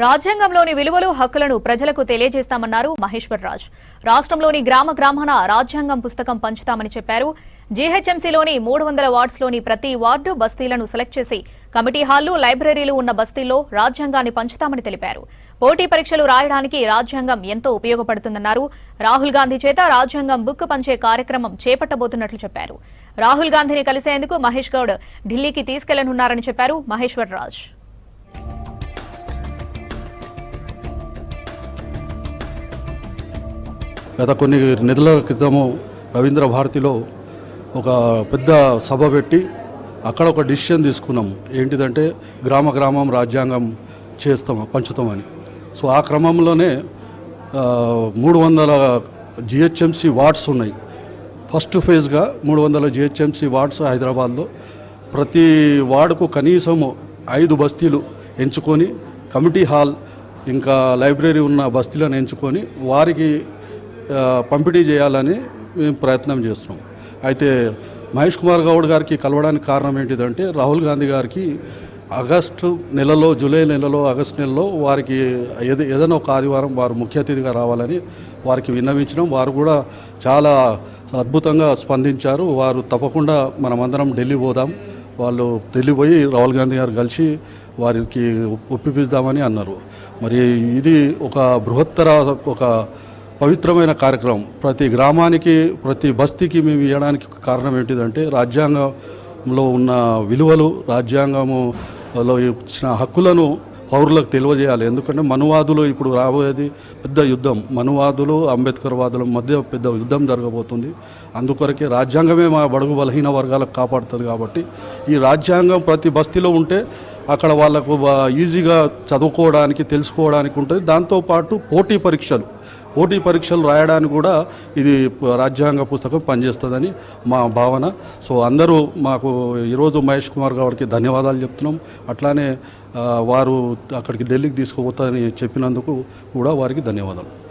రాజ్యాంగంలోని విలువలు హక్కులను ప్రజలకు తెలియజేస్తామన్నారు మహేశ్వర్ రాజ్. రాష్ట్రంలోని గ్రామాన రాజ్యాంగం పుస్తకం పంచుతామని చెప్పారు. జీహెచ్ఎంసీలోని 300 వార్డ్స్లోని ప్రతి వార్డు బస్తీలను సెలెక్ట్ చేసి కమిటీ హాళ్లు, లైబ్రరీలు ఉన్న బస్తీల్లో రాజ్యాంగాన్ని పంచుతామని తెలిపారు. పోటీ పరీక్షలు రాయడానికి రాజ్యాంగం ఎంతో ఉపయోగపడుతుందన్నారు. రాహుల్ గాంధీ చేత రాజ్యాంగం బుక్ పంచే కార్యక్రమం చేపట్టబోతున్నట్లు చెప్పారు. రాహుల్ గాంధీని కలిసేందుకు మహేష్ గౌడ్ ఢిల్లీకి తీసుకెళ్లనున్నారని చెప్పారు మహేశ్వర్ రాజ్. గత కొన్ని నెలల క్రితము రవీంద్ర భారతిలో ఒక పెద్ద సభ పెట్టి అక్కడ ఒక డిసిషన్ తీసుకున్నాం. ఏంటిదంటే గ్రామం రాజ్యాంగం పంచుతామని. సో ఆ క్రమంలోనే 300 జిహెచ్ఎంసీ వార్డ్స్ ఉన్నాయి. ఫస్ట్ ఫేజ్గా 300 జిహెచ్ఎంసీ వార్డ్స్ హైదరాబాద్లో. ప్రతి వార్డుకు కనీసం 5 బస్తీలు ఎంచుకొని కమిటీ హాల్ ఇంకా లైబ్రరీ ఉన్న బస్తీలను ఎంచుకొని వారికి పంపిణీ చేయాలని మేము ప్రయత్నం చేస్తున్నాం. అయితే మహేష్ కుమార్ గౌడ్ గారికి కలవడానికి కారణం ఏంటిదంటే రాహుల్ గాంధీ గారికి జూలై నెలలో ఆగస్టు నెలలో వారికి ఏదైనా ఒక ఆదివారం వారు ముఖ్య అతిథిగా రావాలని వారికి విన్నవించడం. వారు కూడా చాలా అద్భుతంగా స్పందించారు. వారు తప్పకుండా మనమందరం ఢిల్లీ పోదాం, వాళ్ళు ఢిల్లీ పోయి రాహుల్ గాంధీ గారు కలిసి వారికి ఒప్పిపిద్దామని అన్నారు. మరి ఇది ఒక బృహత్తర ఒక పవిత్రమైన కార్యక్రమం. ప్రతి గ్రామానికి ప్రతి బస్తీకి మేము ఇవ్వడానికి కారణం ఏంటిదంటే రాజ్యాంగంలో ఉన్న విలువలు, రాజ్యాంగంలో ఇచ్చిన హక్కులను పౌరులకు తెలియజేయాలి. ఎందుకంటే మనువాదులు ఇప్పుడు రాబోయేది పెద్ద యుద్ధం. మనువాదులు అంబేద్కర్ వాదుల మధ్య పెద్ద యుద్ధం జరగబోతుంది. అందుకొరకే రాజ్యాంగమే మా బడుగు బలహీన వర్గాలకు కాపాడుతుంది. కాబట్టి ఈ రాజ్యాంగం ప్రతి బస్తీలో ఉంటే అక్కడ వాళ్ళకు ఈజీగా చదువుకోవడానికి, తెలుసుకోవడానికి ఉంటుంది. దాంతోపాటు పోటీ పరీక్షలు రాయడానికి కూడా ఇది రాజ్యాంగ పుస్తకం పనిచేస్తుందని మా భావన. సో అందరూ మాకు ఈరోజు మహేష్ కుమార్ గారికి ధన్యవాదాలు చెప్తున్నాం. అట్లానే వారు అక్కడికి ఢిల్లీకి తీసుకుపోతారని చెప్పినందుకు కూడా వారికి ధన్యవాదాలు.